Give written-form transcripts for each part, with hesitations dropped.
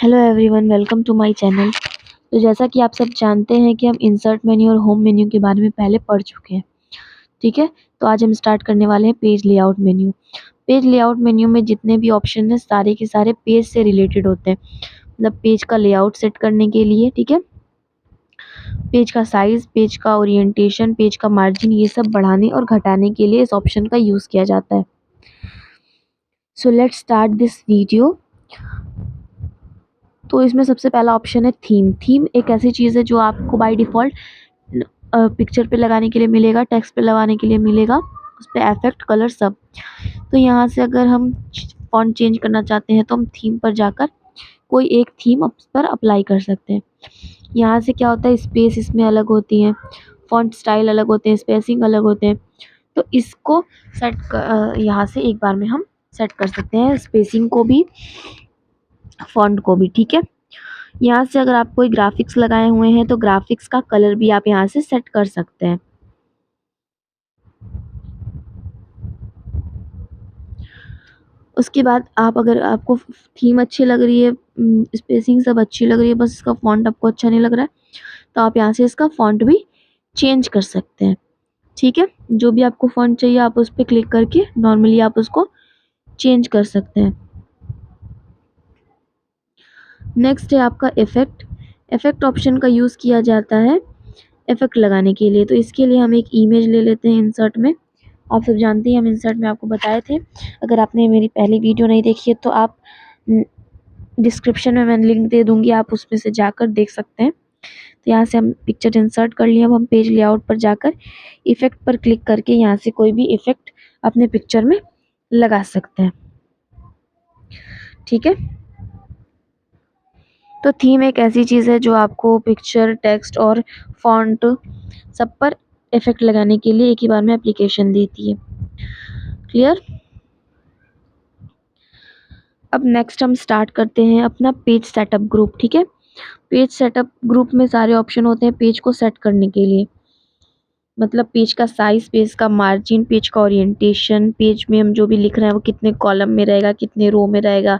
Hello everyone, welcome to my channel. तो जैसा कि आप सब जानते हैं कि हम इंसर्ट मेन्यू और होम मेन्यू के बारे में पहले पढ़ चुके हैं। ठीक है, तो आज हम स्टार्ट करने वाले हैं page layout menu. Page layout menu में जितने भी ऑप्शन हैं सारे के सारे पेज से रिलेटेड होते हैं, मतलब पेज का लेआउट सेट करने के लिए। ठीक है, पेज का साइज, पेज का ओरिएंटेशन, पेज का मार्जिन, ये सब बढ़ाने और घटाने के लिए इस ऑप्शन का यूज़ किया जाता है। So let's start this video. तो इसमें सबसे पहला ऑप्शन है थीम। थीम एक ऐसी चीज़ है जो आपको बाय डिफ़ॉल्ट पिक्चर पे लगाने के लिए मिलेगा, टेक्स्ट पे लगाने के लिए मिलेगा, उस पे इफेक्ट, कलर सब। तो यहाँ से अगर हम फ़ॉन्ट चेंज करना चाहते हैं तो हम थीम पर जाकर कोई एक थीम उस पर अप्लाई कर सकते हैं। यहाँ से क्या होता है, स्पेस इसमें अलग होती है, फ़ॉन्ट स्टाइल अलग होते हैं, स्पेसिंग अलग होते हैं। तो इसको यहाँ से एक बार में हम सेट कर सकते हैं, स्पेसिंग को भी, फ़ॉन्ट को भी। ठीक है, यहाँ से अगर आप कोई ग्राफिक्स लगाए हुए हैं तो ग्राफिक्स का कलर भी आप यहाँ से सेट कर सकते हैं। उसके बाद आप, अगर आपको थीम अच्छी लग रही है, स्पेसिंग सब अच्छी लग रही है, बस इसका फ़ॉन्ट आपको अच्छा नहीं लग रहा है, तो आप यहाँ से इसका फ़ॉन्ट भी चेंज कर सकते हैं। ठीक है, जो भी आपको फ़ॉन्ट चाहिए आप उस पर क्लिक करके नॉर्मली आप उसको चेंज कर सकते हैं। नेक्स्ट है आपका इफ़ेक्ट। इफ़ेक्ट ऑप्शन का यूज़ किया जाता है इफ़ेक्ट लगाने के लिए। तो इसके लिए हम एक इमेज ले लेते हैं इंसर्ट में। आप सब जानते हैं हम इंसर्ट में आपको बताए थे। अगर आपने मेरी पहली वीडियो नहीं देखी है तो आप डिस्क्रिप्शन में मैं लिंक दे दूँगी, आप उसमें से जाकर देख सकते हैं। तो यहाँ से हम पिक्चर इंसर्ट कर लिए। अब हम पेज लेआउट पर जाकर इफ़ेक्ट पर क्लिक करके यहाँ से कोई भी इफ़ेक्ट अपने पिक्चर में लगा सकते हैं। ठीक है, तो थीम एक ऐसी चीज़ है जो आपको पिक्चर, टेक्स्ट और फ़ॉन्ट सब पर इफ़ेक्ट लगाने के लिए एक ही बार में एप्लीकेशन देती है। क्लियर? अब नेक्स्ट हम स्टार्ट करते हैं अपना पेज सेटअप ग्रुप। ठीक है, पेज सेटअप ग्रुप में सारे ऑप्शन होते हैं पेज को सेट करने के लिए, मतलब पेज का साइज, पेज का मार्जिन, पेज का ओरिएंटेशन, पेज में हम जो भी लिख रहे हैं वो कितने कॉलम में रहेगा, कितने रो में रहेगा,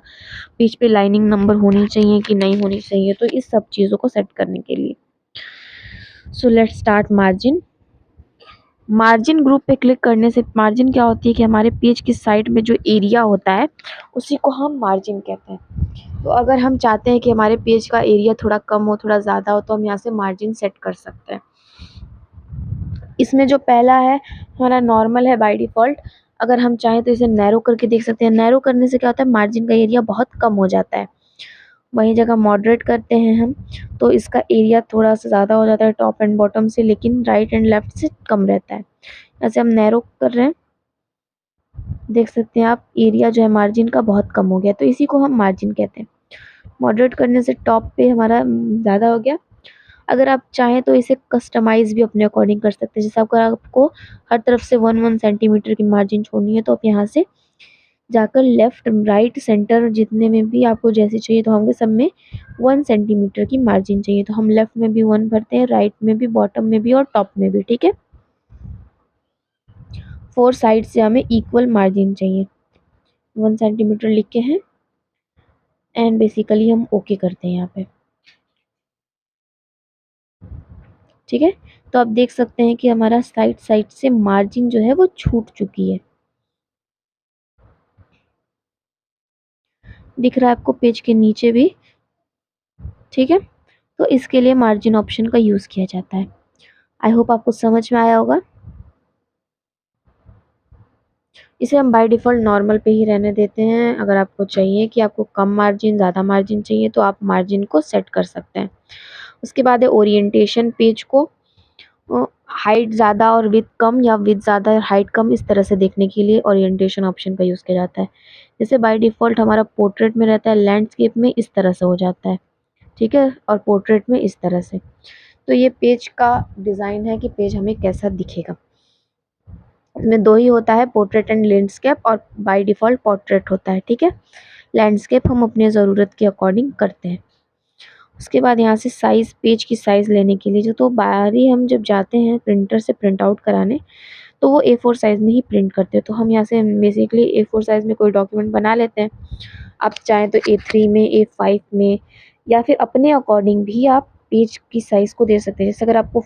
पेज पे लाइनिंग नंबर होनी चाहिए कि नहीं होनी चाहिए, तो इस सब चीज़ों को सेट करने के लिए। So let's start margin. Margin group पे क्लिक करने से मार्जिन क्या होती है कि हमारे पेज की साइड में जो एरिया होता है उसी को हम मार्जिन कहते हैं। तो अगर हम चाहते हैं कि हमारे पेज का एरिया थोड़ा कम हो, थोड़ा ज़्यादा हो, तो हम यहाँ से मार्जिन सेट कर सकते हैं। इसमें जो पहला है हमारा नॉर्मल है बाय डिफ़ॉल्ट। अगर हम चाहें तो इसे नैरो करके देख सकते हैं। नैरो करने से क्या होता है, मार्जिन का एरिया बहुत कम हो जाता है। वहीं जगह मॉडरेट करते हैं हम तो इसका एरिया थोड़ा सा ज़्यादा हो जाता है टॉप एंड बॉटम से, लेकिन राइट एंड लेफ्ट से कम रहता है। ऐसे हम नैरो कर रहे हैं, देख सकते हैं आप, एरिया जो है मार्जिन का बहुत कम हो गया, तो इसी को हम मार्जिन कहते हैं। मॉडरेट करने से टॉप पे हमारा ज़्यादा हो गया। अगर आप चाहें तो इसे कस्टमाइज़ भी अपने अकॉर्डिंग कर सकते हैं। जैसे अगर आपको हर तरफ से 1-1 सेंटीमीटर की मार्जिन छोड़नी है तो आप यहाँ से जाकर लेफ्ट, राइट, सेंटर जितने में भी आपको जैसे चाहिए, तो हमको सब में 1 सेंटीमीटर की मार्जिन चाहिए, तो हम लेफ्ट में भी 1 भरते हैं, राइट में भी, बॉटम में भी और टॉप में भी। ठीक है, 4 साइड से हमें इक्वल मार्जिन चाहिए। 1 सेंटीमीटर लिख के हैं एंड बेसिकली हम ओके करते हैं यहाँ पे। ठीक है, तो आप देख सकते हैं कि हमारा साइड साइड से मार्जिन जो है वो छूट चुकी है। दिख रहा है आपको पेज के नीचे भी। ठीक है, तो इसके लिए मार्जिन ऑप्शन का यूज़ किया जाता है। आई होप आपको समझ में आया होगा। इसे हम बाय डिफ़ॉल्ट नॉर्मल पे ही रहने देते हैं। अगर आपको चाहिए कि आपको कम मार्जिन, ज़्यादा मार्जिन चाहिए तो आप मार्जिन को सेट कर सकते हैं। उसके बाद है ओरिएंटेशन। पेज को हाइट ज़्यादा और विड्थ कम, या विड्थ ज़्यादा और हाइट कम, इस तरह से देखने के लिए ओरिएंटेशन ऑप्शन का यूज़ किया जाता है। जैसे बाय डिफ़ॉल्ट हमारा पोर्ट्रेट में रहता है, लैंडस्केप में इस तरह से हो जाता है। ठीक है, और पोर्ट्रेट में इस तरह से। तो ये पेज का डिज़ाइन है कि पेज हमें कैसा दिखेगा। इसमें 2 ही होता है, पोर्ट्रेट एंड लैंडस्केप, और बाय डिफ़ॉल्ट पोर्ट्रेट होता है। ठीक है, लैंडस्केप हम अपने ज़रूरत के अकॉर्डिंग करते हैं। उसके बाद यहाँ से साइज़, पेज की साइज़ लेने के लिए जो, तो बाहरी हम जब जाते हैं प्रिंटर से प्रिंट आउट कराने, तो वो A4 साइज़ में ही प्रिंट करते हैं। तो हम यहाँ से बेसिकली A4 साइज़ में कोई डॉक्यूमेंट बना लेते हैं। आप चाहें तो A3 में, A5 में, या फिर अपने अकॉर्डिंग भी आप पेज की साइज़ को दे सकते हैं। जैसे अगर आपको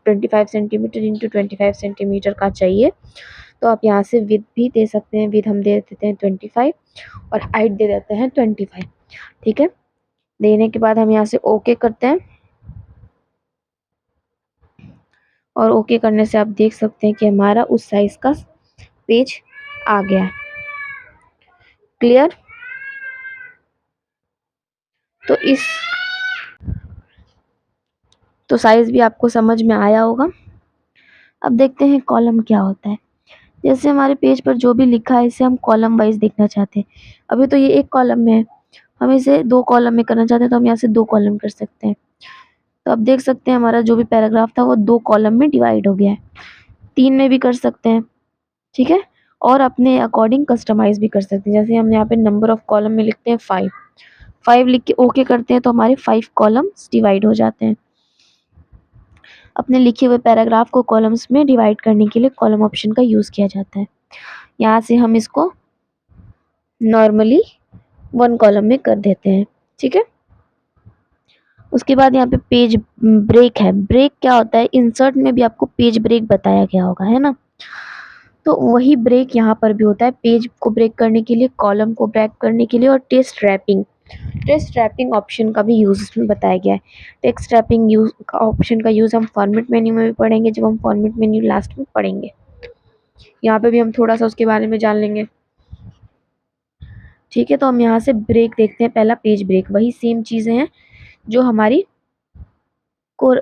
25 सेंटीमीटर इंटू 25 सेंटीमीटर का चाहिए, तो आप यहाँ से विड्थ भी दे सकते हैं। विड्थ हम दे देते हैं 25 और हाइट दे देते हैं 25। ठीक है, देने के बाद हम यहाँ से ओके करते हैं, और ओके करने से आप देख सकते हैं कि हमारा उस साइज़ का पेज आ गया है। क्लियर? तो साइज़ भी आपको समझ में आया होगा। अब देखते हैं कॉलम क्या होता है। जैसे हमारे पेज पर जो भी लिखा है इसे हम कॉलम वाइज देखना चाहते हैं। अभी तो ये एक कॉलम में है, हम इसे 2 कॉलम में करना चाहते हैं, तो हम यहाँ से 2 कॉलम कर सकते हैं। तो आप देख सकते हैं हमारा जो भी पैराग्राफ था वो 2 कॉलम में डिवाइड हो गया है। 3 में भी कर सकते हैं, ठीक है? और अपने अकॉर्डिंग कस्टमाइज़ भी कर सकते हैं। जैसे हम यहाँ पे नंबर ऑफ कॉलम में लिखते हैं 5, 5 लिख के ओके करते हैं, तो हमारे 5 कॉलम्स डिवाइड हो जाते हैं। अपने लिखे हुए पैराग्राफ को कॉलम्स में डिवाइड करने के लिए कॉलम ऑप्शन का यूज़ किया जाता है। यहाँ से हम इसको नॉर्मली 1 कॉलम में कर देते हैं, ठीक है? उसके बाद यहाँ पे पेज ब्रेक है। ब्रेक क्या होता है? इंसर्ट में भी आपको पेज ब्रेक बताया गया होगा, है ना? तो वही ब्रेक यहाँ पर भी होता है, पेज को ब्रेक करने के लिए, कॉलम को ब्रेक करने के लिए, और text wrapping. Text wrapping option का भी यूज़ इसमें बताया गया है। टेक्स्ट रैपिंग यूज़ का ऑप्शन का यूज़ हम फॉर्मेट मेन्यू में भी पढ़ेंगे, जब हम फॉर्मेट मेन्यू लास्ट में पढ़ेंगे। यहाँ पे भी हम थोड़ा सा उसके बारे में जान लेंगे। ठीक है, तो हम यहाँ से ब्रेक देखते हैं। पहला पेज ब्रेक, वही सेम चीज़ें हैं जो हमारी को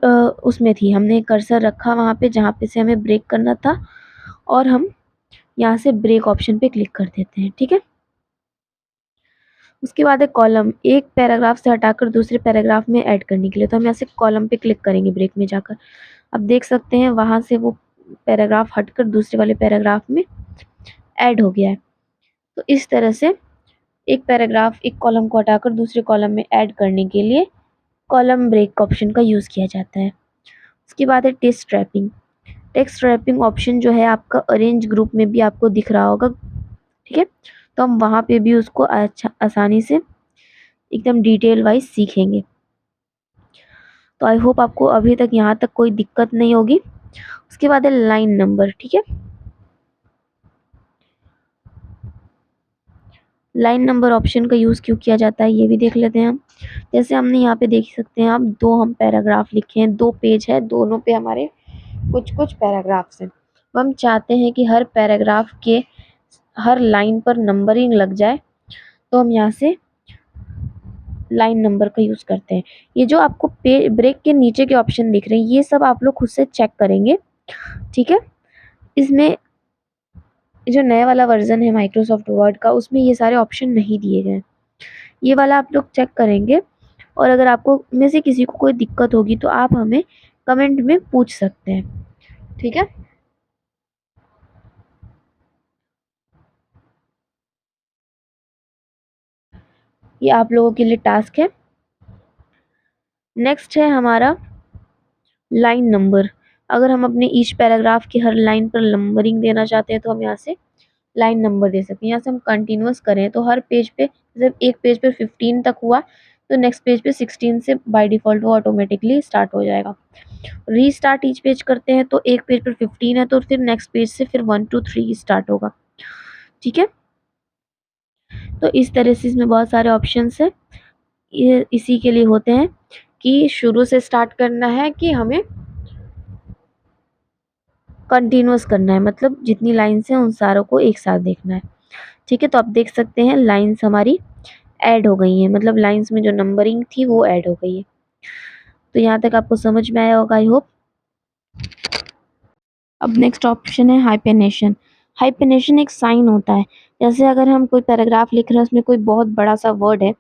उसमें थी। हमने कर्सर रखा वहाँ पे जहाँ पे से हमें ब्रेक करना था, और हम यहाँ से ब्रेक ऑप्शन पे क्लिक कर देते हैं, ठीक है? उसके बाद है कॉलम, एक पैराग्राफ से हटाकर दूसरे पैराग्राफ में ऐड करने के लिए, तो हम यहाँ से कॉलम पे क्लिक करेंगे ब्रेक में जाकर। अब देख सकते हैं वहाँ से वो पैराग्राफ हटकर दूसरे वाले पैराग्राफ में ऐड हो गया है। तो इस तरह से एक पैराग्राफ, एक कॉलम को हटाकर दूसरे कॉलम में ऐड करने के लिए कॉलम ब्रेक ऑप्शन का यूज़ किया जाता है। उसके बाद है text wrapping. Text wrapping option जो है आपका अरेंज ग्रुप में भी आपको दिख रहा होगा, ठीक है? तो हम वहाँ पे भी उसको अच्छा आसानी से एकदम डिटेल वाइज सीखेंगे। तो आई होप आपको अभी तक यहाँ तक कोई दिक्कत नहीं होगी। उसके बाद है लाइन नंबर, ठीक है? लाइन नंबर ऑप्शन का यूज़ क्यों किया जाता है ये भी देख लेते हैं हम। जैसे हमने यहाँ पे देख सकते हैं आप, 2 हम पैराग्राफ लिखे हैं, 2 पेज है, दोनों पे हमारे कुछ-कुछ पैराग्राफ्स हैं। तो हम चाहते हैं कि हर पैराग्राफ के हर लाइन पर नंबरिंग लग जाए, तो हम यहाँ से लाइन नंबर का यूज़ करते हैं। ये जो आपको पे ब्रेक के नीचे के ऑप्शन दिख रहे हैं, ये सब आप लोग खुद से चेक करेंगे, ठीक है? इसमें जो नया वाला वर्ज़न है माइक्रोसॉफ्ट वर्ड का, उसमें ये सारे ऑप्शन नहीं दिए गए हैं। ये वाला आप लोग चेक करेंगे, और अगर आपको में से किसी को कोई दिक्कत होगी तो आप हमें कमेंट में पूछ सकते हैं, ठीक है? ये आप लोगों के लिए टास्क है। नेक्स्ट है हमारा लाइन नंबर। अगर हम अपने ईच पैराग्राफ की हर लाइन पर नंबरिंग देना चाहते हैं, तो हम यहाँ से लाइन नंबर दे सकते हैं। यहाँ से हम कंटिन्यूअस करें तो हर पेज पे, जब एक पेज पे 15 तक हुआ, तो नेक्स्ट पेज पे 16 से बाय डिफ़ॉल्ट वो ऑटोमेटिकली स्टार्ट हो जाएगा। रीस्टार्ट ईच पेज करते हैं तो एक पेज पर 15 है, तो फिर नेक्स्ट पेज से फिर 1 2 3 स्टार्ट होगा, ठीक है? तो इस तरह से इसमें बहुत सारे ऑप्शंस हैं। ये इसी के लिए होते हैं कि शुरू से स्टार्ट करना है कि हमें कंटिन्यूअस करना है, मतलब जितनी लाइन्स हैं उन सारों को एक साथ देखना है, ठीक है? तो आप देख सकते हैं लाइन्स हमारी ऐड हो गई हैं, मतलब लाइन्स में जो नंबरिंग थी वो ऐड हो गई है। तो यहाँ तक आपको समझ में आया होगा आई होप। अब नेक्स्ट ऑप्शन है हाइपेनेशन। हाइपेनेशन एक साइन होता है। जैसे अगर हम कोई पैराग्राफ लिख रहे हैं, उसमें कोई बहुत बड़ा सा वर्ड है,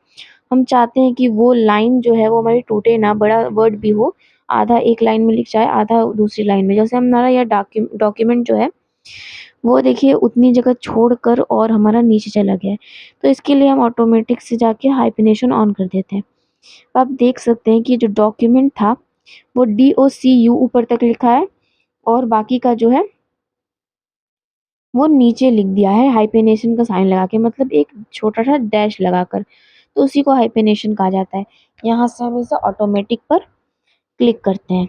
हम चाहते हैं कि वो लाइन जो है वो हमारी टूटे ना, बड़ा वर्ड भी हो, आधा एक लाइन में लिख जाए, आधा दूसरी लाइन में। जैसे हमारा यह डॉक्यूमेंट जो है वो देखिए उतनी जगह छोड़कर और हमारा नीचे चला गया है। तो इसके लिए हम ऑटोमेटिक से जाके हाइपेनेशन ऑन कर देते हैं। तो आप देख सकते हैं कि जो डॉक्यूमेंट था वो DOCU ऊपर तक लिखा है, और बाकी का जो है वो नीचे लिख दिया है हाइपेनेशन का साइन लगा के, मतलब एक छोटा सा डैश लगाकर, तो उसी को हाइपेनेशन कहा जाता है। यहाँ से हम इसे ऑटोमेटिक पर क्लिक करते हैं,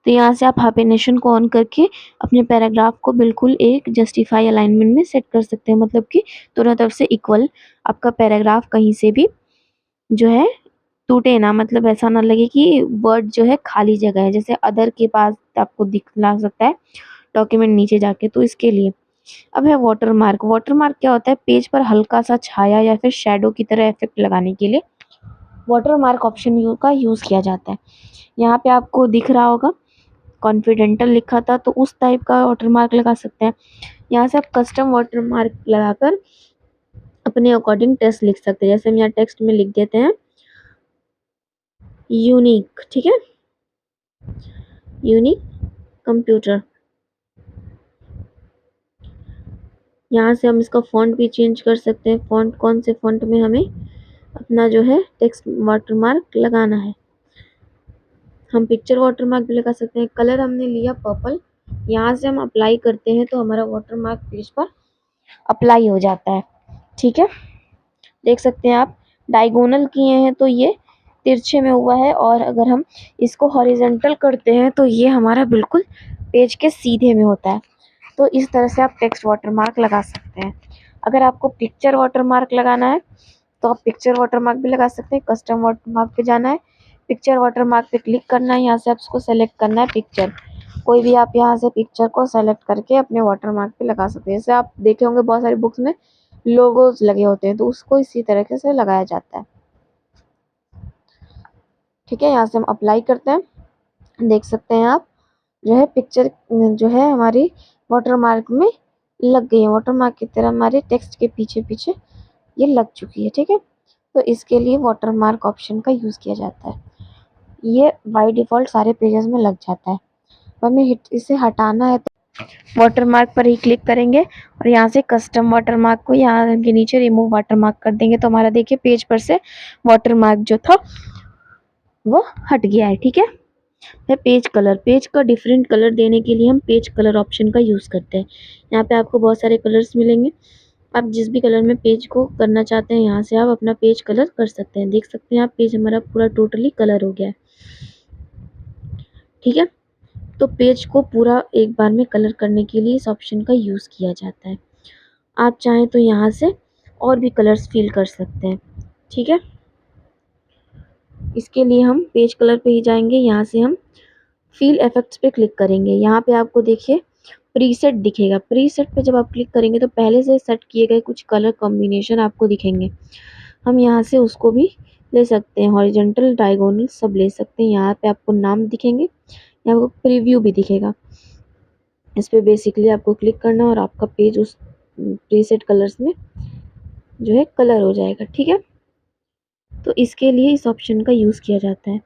तो यहाँ से आप हाइपेनेशन को ऑन करके अपने पैराग्राफ को बिल्कुल एक जस्टिफाई अलाइनमेंट में सेट कर सकते हैं, मतलब कि दोनों तरफ से इक्वल आपका पैराग्राफ कहीं से भी जो है टूटे ना, मतलब ऐसा ना लगे कि वर्ड जो है खाली जगह है, जैसे अदर के पास आपको दिखला सकता है डॉक्यूमेंट नीचे जाके, तो इसके लिए। अब है वाटरमार्क। वाटरमार्क क्या होता है? पेज पर हल्का सा छाया या फिर शैडो की तरह इफेक्ट लगाने के लिए वाटरमार्क ऑप्शन का यूज किया जाता है। यहाँ पे आपको दिख रहा होगा कॉन्फिडेंटल लिखा था, तो उस टाइप का वाटरमार्क लगा सकते हैं। यहाँ से आप कस्टम वाटरमार्क लगाकर अपने अकॉर्डिंग टेक्स्ट लिख सकते हैं, जैसे हम यहाँ टेक्स्ट में लिख देते हैं यूनिक, ठीक है, यूनिक कंप्यूटर। यहाँ से हम इसका फॉन्ट भी चेंज कर सकते हैं, फॉन्ट कौन से फॉन्ट में हमें अपना जो है टेक्स्ट वाटरमार्क लगाना है। हम पिक्चर वाटरमार्क भी लगा सकते हैं। कलर हमने लिया पर्पल, यहाँ से हम अप्लाई करते हैं तो हमारा वाटरमार्क पेज पर अप्लाई हो जाता है, ठीक है। देख सकते हैं आप, डायगोनल किए हैं तो ये तिरछे में हुआ है, और अगर हम इसको हॉरिजेंटल करते हैं तो ये हमारा बिल्कुल पेज के सीधे में होता है। तो इस तरह से आप टेक्स्ट वाटरमार्क लगा सकते हैं। अगर आपको पिक्चर वाटरमार्क लगाना है तो आप पिक्चर वाटरमार्क भी लगा सकते हैं। कस्टम वाटरमार्क पे जाना है, पिक्चर वाटरमार्क पे क्लिक करना है, यहाँ से आप उसको सेलेक्ट करना है पिक्चर, कोई भी आप यहाँ से पिक्चर को सेलेक्ट करके अपने वाटरमार्क पे लगा सकते हैं। जैसे आप देखे होंगे बहुत सारी बुक्स में लोगोज लगे होते हैं, तो उसको इसी तरीके से लगाया जाता है, ठीक है। यहाँ से हम अप्लाई करते हैं, देख सकते हैं आप जो है पिक्चर जो है हमारी वाटरमार्क में लग गई है, वाटरमार्क की तरह हमारे टेक्स्ट के पीछे पीछे ये लग चुकी है, ठीक है। तो इसके लिए वाटरमार्क ऑप्शन का यूज़ किया जाता है। ये बाय डिफ़ॉल्ट सारे पेजेस में लग जाता है। हमें इसे हटाना है तो वाटरमार्क पर ही क्लिक करेंगे और यहाँ से कस्टम वाटरमार्क को यहाँ के नीचे रिमूव वाटरमार्क कर देंगे, तो हमारा देखिए पेज पर से वाटरमार्क जो था वो हट गया है, ठीक है। पेज कलर, पेज का डिफरेंट कलर देने के लिए हम पेज कलर ऑप्शन का यूज़ करते हैं। यहाँ पे आपको बहुत सारे कलर्स मिलेंगे, आप जिस भी कलर में पेज को करना चाहते हैं यहाँ से आप अपना पेज कलर कर सकते हैं। देख सकते हैं आप पेज हमारा पूरा टोटली कलर हो गया है, ठीक है। तो पेज को पूरा एक बार में कलर करने के लिए इस ऑप्शन का यूज़ किया जाता है। आप चाहें तो यहाँ से और भी कलर्स फिल कर सकते हैं, ठीक है। इसके लिए हम पेज कलर पे ही जाएंगे, यहाँ से हम फिल इफेक्ट्स पे क्लिक करेंगे। यहाँ पे आपको देखिए प्रीसेट दिखेगा, प्रीसेट पे जब आप क्लिक करेंगे तो पहले से सेट किए गए कुछ कलर कॉम्बिनेशन आपको दिखेंगे। हम यहाँ से उसको भी ले सकते हैं, हॉरिजॉन्टल डायगोनल सब ले सकते हैं। यहाँ पे आपको नाम दिखेंगे, यहाँ आपको प्रीव्यू भी दिखेगा। इस पे बेसिकली आपको क्लिक करना और आपका पेज उस प्रीसेट कलर्स में जो है कलर हो जाएगा, ठीक है। तो इसके लिए इस ऑप्शन का यूज़ किया जाता है।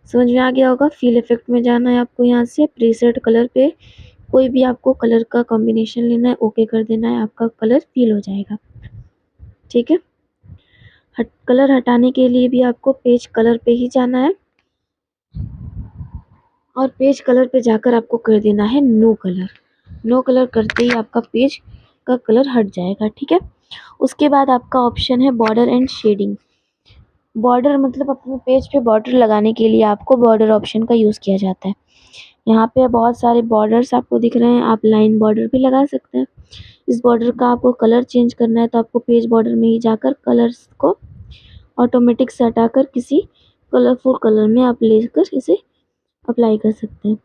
समझ में आ गया होगा। फिल इफेक्ट में जाना है आपको, यहाँ से प्रीसेट कलर पे कोई भी आपको कलर का कॉम्बिनेशन लेना है, ओके कर देना है, आपका कलर फिल हो जाएगा, ठीक है। कलर हटाने के लिए भी आपको पेज कलर पे ही जाना है और पेज कलर पे जाकर आपको कर देना है नो कलर। नो कलर करते ही आपका पेज का कलर हट जाएगा, ठीक है। उसके बाद आपका ऑप्शन है बॉर्डर एंड शेडिंग। बॉर्डर मतलब अपने पेज पे बॉर्डर लगाने के लिए आपको बॉर्डर ऑप्शन का यूज़ किया जाता है। यहाँ पे बहुत सारे बॉर्डर्स आपको दिख रहे हैं, आप लाइन बॉर्डर भी लगा सकते हैं। इस बॉर्डर का आपको कलर चेंज करना है तो आपको पेज बॉर्डर में ही जाकर कलर्स को ऑटोमेटिक से हटाकर किसी कलरफुल कलर में आप लेकर इसे अप्लाई कर सकते हैं,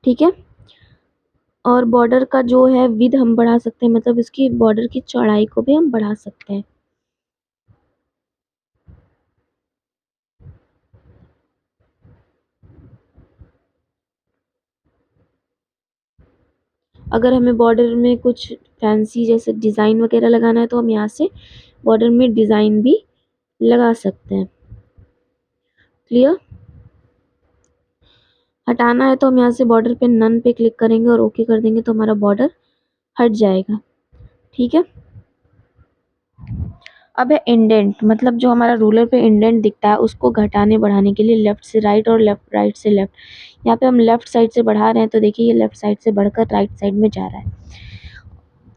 ठीक है। और बॉर्डर का जो है विड्थ हम बढ़ा सकते हैं, मतलब इसकी बॉर्डर की चौड़ाई को भी हम बढ़ा सकते हैं। अगर हमें बॉर्डर में कुछ फैंसी जैसे डिज़ाइन वगैरह लगाना है तो हम यहाँ से बॉर्डर में डिज़ाइन भी लगा सकते हैं, क्लियर। हटाना है तो हम यहाँ से बॉर्डर पे नन पे क्लिक करेंगे और ओके कर देंगे तो हमारा बॉर्डर हट जाएगा, ठीक है। अब है इंडेंट, मतलब जो हमारा रूलर पे इंडेंट दिखता है उसको घटाने बढ़ाने के लिए लेफ्ट से राइट और लेफ्ट राइट से लेफ्ट। यहाँ पे हम लेफ्ट साइड से बढ़ा रहे हैं तो देखिए ये लेफ्ट साइड से बढ़कर राइट साइड में जा रहा है,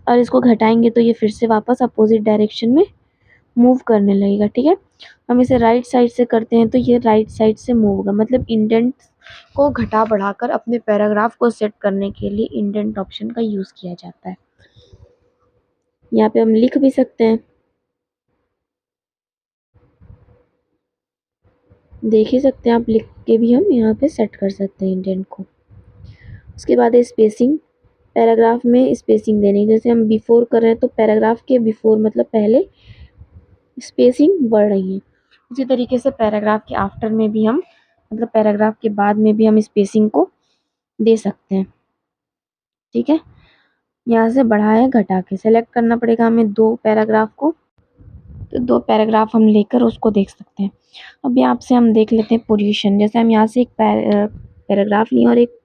और इसको घटाएंगे तो ये फिर से वापस अपोजिट डायरेक्शन में मूव करने लगेगा। ठीक है, हम इसे राइट साइड से करते हैं तो ये राइट साइड से मूव होगा, मतलब इंडेंट को घटा बढ़ाकर अपने पैराग्राफ को सेट करने के लिए इंडेंट ऑप्शन का यूज किया जाता है। यहाँ पे हम लिख भी सकते हैं, देख ही सकते हैं आप, लिख के भी हम यहाँ पे सेट कर सकते हैं इंडेंट को। उसके बाद है स्पेसिंग, पैराग्राफ में स्पेसिंग देनी, जैसे हम बिफोर कर रहे हैं तो पैराग्राफ के बिफोर मतलब पहले स्पेसिंग बढ़ रही है, उसी तरीके से पैराग्राफ के आफ्टर में भी हम, मतलब पैराग्राफ के बाद में भी हम स्पेसिंग को दे सकते हैं। ठीक है, यहाँ से बढ़ाया घटा के सेलेक्ट करना पड़ेगा हमें दो पैराग्राफ को, तो दो पैराग्राफ हम लेकर उसको देख सकते हैं। अब यहाँ से हम देख लेते हैं पोजीशन, जैसे हम यहाँ से एक पैराग्राफ लिए और एक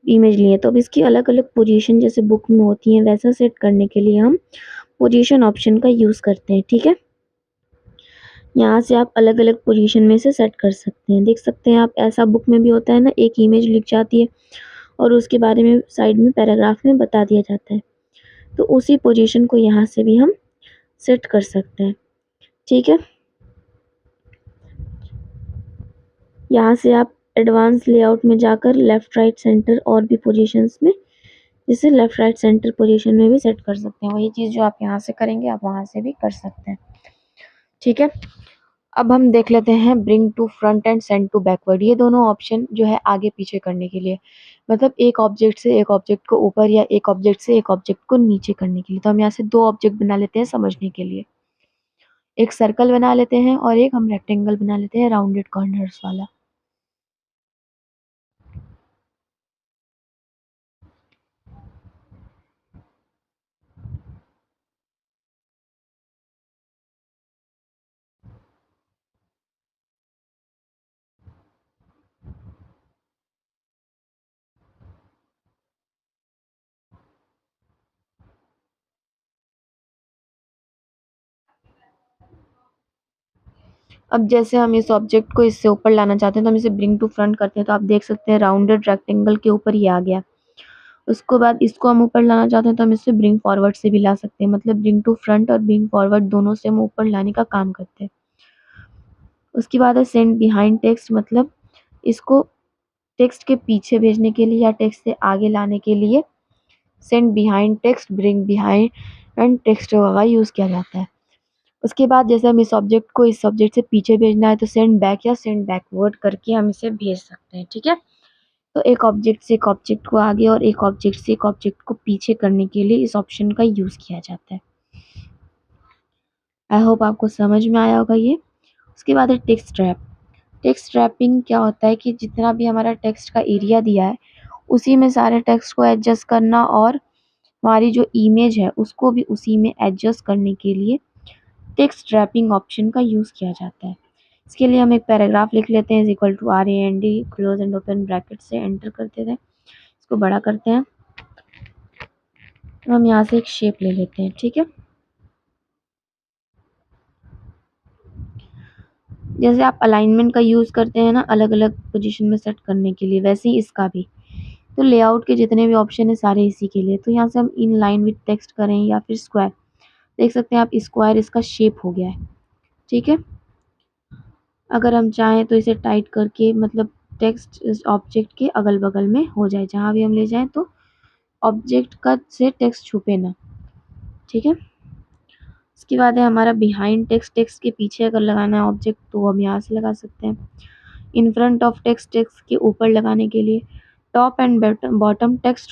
इमेज लिए, तो अब इसकी अलग अलग पोजीशन जैसे बुक में होती है वैसा सेट करने के लिए हम पोजीशन ऑप्शन का यूज़ करते हैं। ठीक है, यहाँ से आप अलग अलग पोजीशन में से सेट कर सकते हैं, देख सकते हैं आप, ऐसा बुक में भी होता है ना, एक इमेज लिख जाती है और उसके बारे में साइड में पैराग्राफ में बता दिया जाता है, तो उसी पोजीशन को यहाँ से भी हम सेट कर सकते हैं। ठीक है, यहाँ से आप एडवांस लेआउट में जाकर लेफ्ट राइट सेंटर और भी पोजीशंस में, जैसे लेफ्ट राइट सेंटर पोजीशन में भी सेट कर सकते हैं, वही चीज़ जो आप यहाँ से करेंगे आप वहाँ से भी कर सकते हैं। ठीक है, अब हम देख लेते हैं bring to front and send to backward, ये दोनों ऑप्शन जो है आगे पीछे करने के लिए, मतलब एक ऑब्जेक्ट से एक ऑब्जेक्ट को ऊपर या एक ऑब्जेक्ट से एक ऑब्जेक्ट को नीचे करने के लिए। तो हम यहाँ से दो ऑब्जेक्ट बना लेते हैं समझने के लिए, एक सर्कल बना लेते हैं और एक हम रेक्टेंगल बना लेते हैं राउंडेड कॉर्नर्स वाला। अब जैसे हम इस ऑब्जेक्ट को इससे ऊपर लाना चाहते हैं तो हम इसे ब्रिंग टू फ्रंट करते हैं, तो आप देख सकते हैं राउंडेड रेक्टेंगल के ऊपर ये आ गया। उसके बाद इसको हम ऊपर लाना चाहते हैं तो हम इसे ब्रिंग फॉरवर्ड से भी ला सकते हैं, मतलब ब्रिंग टू फ्रंट और ब्रिंग फॉरवर्ड दोनों से हम ऊपर लाने का काम करते हैं। उसके बाद है सेंड बिहाइंड टेक्स्ट, मतलब इसको टेक्स्ट के पीछे भेजने के लिए या टेक्स्ट से आगे लाने के लिए send behind text, bring behind and text का यूज़ किया जाता है। उसके बाद जैसे हम इस ऑब्जेक्ट को इस ऑब्जेक्ट से पीछे भेजना है तो सेंड बैक या सेंड बैकवर्ड करके हम इसे भेज सकते हैं। ठीक है, तो एक ऑब्जेक्ट से एक ऑब्जेक्ट को आगे और एक ऑब्जेक्ट से एक ऑब्जेक्ट को पीछे करने के लिए इस ऑप्शन का यूज़ किया जाता है। आई होप आपको समझ में आया होगा ये। उसके बाद है टेक्स्ट रैप। टेक्स्ट रैपिंग क्या होता है कि जितना भी हमारा टेक्स्ट का एरिया दिया है उसी में सारे टेक्स्ट को एडजस्ट करना, और हमारी जो इमेज है उसको भी उसी में एडजस्ट करने के लिए टेक्स्ट रैपिंग ऑप्शन का यूज़ किया जाता है। इसके लिए हम एक पैराग्राफ लिख लेते हैं, is equal to RAND close and open bracket से एंटर करते थे, इसको बड़ा करते हैं, तो हम यहाँ से एक शेप ले लेते हैं। ठीक है, जैसे आप अलाइनमेंट का यूज़ करते हैं ना अलग अलग पोजीशन में सेट करने के लिए, वैसे ही इसका भी, तो लेआउट के जितने भी ऑप्शन है सारे इसी के लिए। तो यहाँ से हम इन लाइन विथ टेक्स्ट करें या फिर स्क्वायर, देख सकते हैं आप स्क्वायर इसका शेप हो गया है। ठीक है, अगर हम चाहें तो इसे टाइट करके, मतलब टेक्स्ट इस ऑब्जेक्ट के अगल बगल में हो जाए, जहाँ भी हम ले जाएं तो ऑब्जेक्ट का से टेक्स्ट छुपे ना। ठीक है, इसके बाद है हमारा बिहाइंड टेक्स्ट, टेक्स्ट के पीछे अगर लगाना है ऑब्जेक्ट तो हम यहाँ से लगा सकते हैं। In front of text, text के ऊपर लगाने के लिए। टॉप एंड बॉटम, टेक्स्ट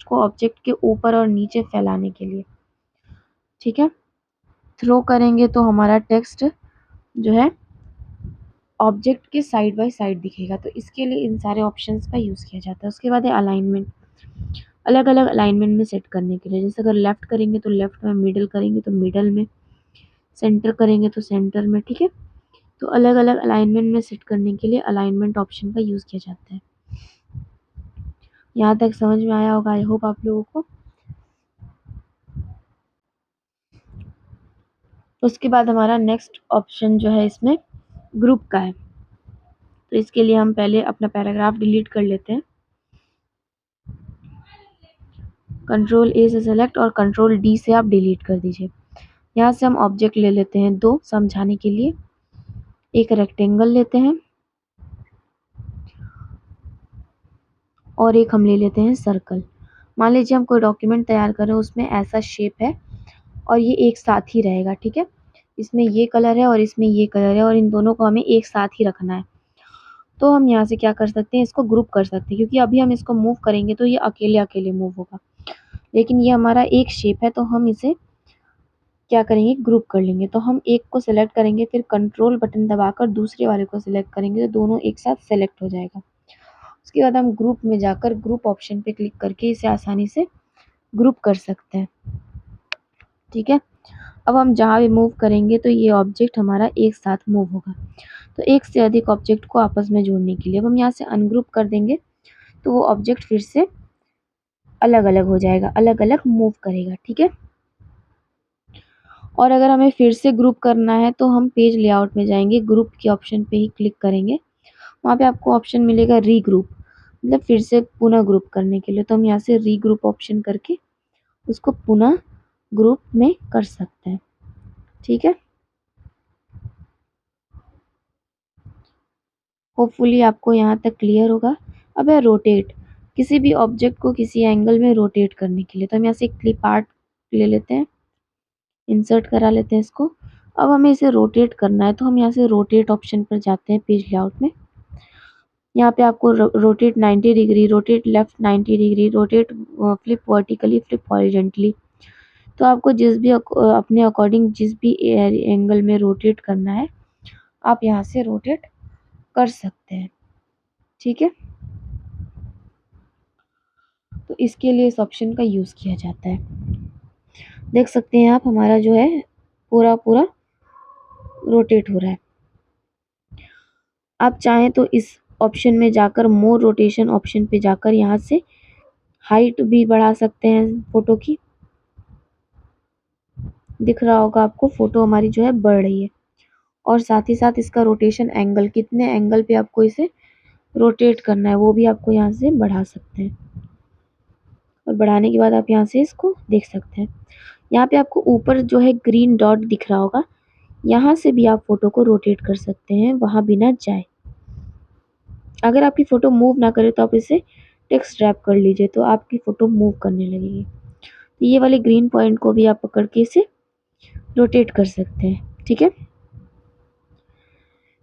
को ऑब्जेक्ट के ऊपर और नीचे फैलाने के लिए। ठीक है, थ्रो करेंगे तो हमारा टेक्स्ट जो है ऑब्जेक्ट के साइड बाय साइड दिखेगा, तो इसके लिए इन सारे ऑप्शंस का यूज़ किया जाता है। उसके बाद है अलाइनमेंट, अलग अलग अलाइनमेंट में सेट करने के लिए, जैसे अगर लेफ्ट करेंगे तो लेफ्ट में, मिडल करेंगे तो मिडल में, सेंटर करेंगे तो सेंटर में। ठीक है, तो अलग अलग अलाइनमेंट में सेट करने के लिए अलाइनमेंट ऑप्शन का यूज़ किया जाता है। यहाँ तक समझ में आया होगा आई होप आप लोगों को। उसके बाद हमारा नेक्स्ट ऑप्शन जो है इसमें ग्रुप का है। तो इसके लिए हम पहले अपना पैराग्राफ डिलीट कर लेते हैं। कंट्रोल ए से सेलेक्ट और कंट्रोल डी से आप डिलीट कर दीजिए। यहाँ से हम ऑब्जेक्ट ले लेते हैं 2 समझाने के लिए। एक रेक्टेंगल लेते हैं और एक हम ले लेते हैं सर्कल। मान लीजिए हम कोई डॉक्यूमेंट तैयार कर रहे हैं, उसमें ऐसा शेप है और ये एक साथ ही रहेगा, ठीक है। इसमें ये कलर है और इसमें ये कलर है और इन दोनों को हमें एक साथ ही रखना है। तो हम यहाँ से क्या कर सकते हैं, इसको ग्रुप कर सकते हैं, क्योंकि अभी हम इसको मूव करेंगे तो ये अकेले अकेले मूव होगा, लेकिन ये हमारा एक शेप है तो हम इसे क्या करेंगे, ग्रुप कर लेंगे। तो हम एक को सिलेक्ट करेंगे, फिर कंट्रोल बटन दबाकर दूसरे वाले को सिलेक्ट करेंगे तो दोनों एक साथ सेलेक्ट हो जाएगा। उसके बाद हम ग्रुप में जाकर ग्रुप ऑप्शन पे क्लिक करके इसे आसानी से ग्रुप कर सकते हैं, ठीक है। अब हम जहाँ भी मूव करेंगे तो ये ऑब्जेक्ट हमारा एक साथ मूव होगा। तो एक से अधिक ऑब्जेक्ट को आपस में जोड़ने के लिए अब हम यहाँ से अनग्रुप कर देंगे तो वो ऑब्जेक्ट फिर से अलग अलग हो जाएगा, अलग अलग मूव करेगा, ठीक है। और अगर हमें फिर से ग्रुप करना है तो हम पेज लेआउट में जाएंगे, ग्रुप के ऑप्शन पे ही क्लिक करेंगे। वहाँ पे आपको ऑप्शन मिलेगा रीग्रुप, मतलब फिर से पुनः ग्रुप करने के लिए। तो हम यहाँ से रीग्रुप ऑप्शन करके उसको पुनः ग्रुप में कर सकते हैं, ठीक है। होपफुली आपको यहाँ तक क्लियर होगा। अब है रोटेट, किसी भी ऑब्जेक्ट को किसी एंगल में रोटेट करने के लिए। तो हम यहाँ से क्लिप आर्ट ले लेते हैं, इंसर्ट करा लेते हैं इसको। अब हमें इसे रोटेट करना है तो हम यहाँ से रोटेट ऑप्शन पर जाते हैं पेज लेआउट में। यहाँ पे आपको rotate 90 degree, rotate left 90 degree, rotate flip vertically, flip horizontally. तो आपको जिस भी अपने अकॉर्डिंग जिस भी एंगल में रोटेट करना है आप यहाँ से रोटेट कर सकते हैं, ठीक है। तो इसके लिए इस ऑप्शन का यूज़ किया जाता है। देख सकते हैं आप हमारा जो है पूरा पूरा रोटेट हो रहा है। आप चाहें तो इस ऑप्शन में जाकर मोर रोटेशन ऑप्शन पे जाकर यहाँ से हाइट भी बढ़ा सकते हैं फोटो की। दिख रहा होगा आपको फोटो हमारी जो है बढ़ रही है। और साथ ही साथ इसका रोटेशन एंगल, कितने एंगल पे आपको इसे रोटेट करना है वो भी आपको यहाँ से बढ़ा सकते हैं। और बढ़ाने के बाद आप यहाँ से इसको देख सकते हैं। यहाँ पे आपको ऊपर जो है ग्रीन डॉट दिख रहा होगा, यहाँ से भी आप फोटो को रोटेट कर सकते हैं वहाँ बिना जाए। अगर आपकी फ़ोटो मूव ना करे तो आप इसे टेक्स्ट ड्रैग कर लीजिए तो आपकी फ़ोटो मूव करने लगेगी। तो ये वाले ग्रीन पॉइंट को भी आप पकड़ के इसे रोटेट कर सकते हैं, ठीक है।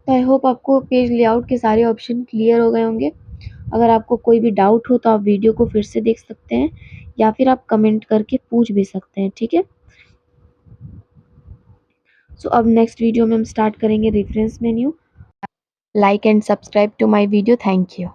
तो आई होप आपको पेज लेआउट के सारे ऑप्शन क्लियर हो गए होंगे। अगर आपको कोई भी डाउट हो तो आप वीडियो को फिर से देख सकते हैं या फिर आप कमेंट करके पूछ भी सकते हैं, ठीक है। सो अब नेक्स्ट वीडियो में हम स्टार्ट करेंगे reference menu. Like and subscribe to my video. Thank you.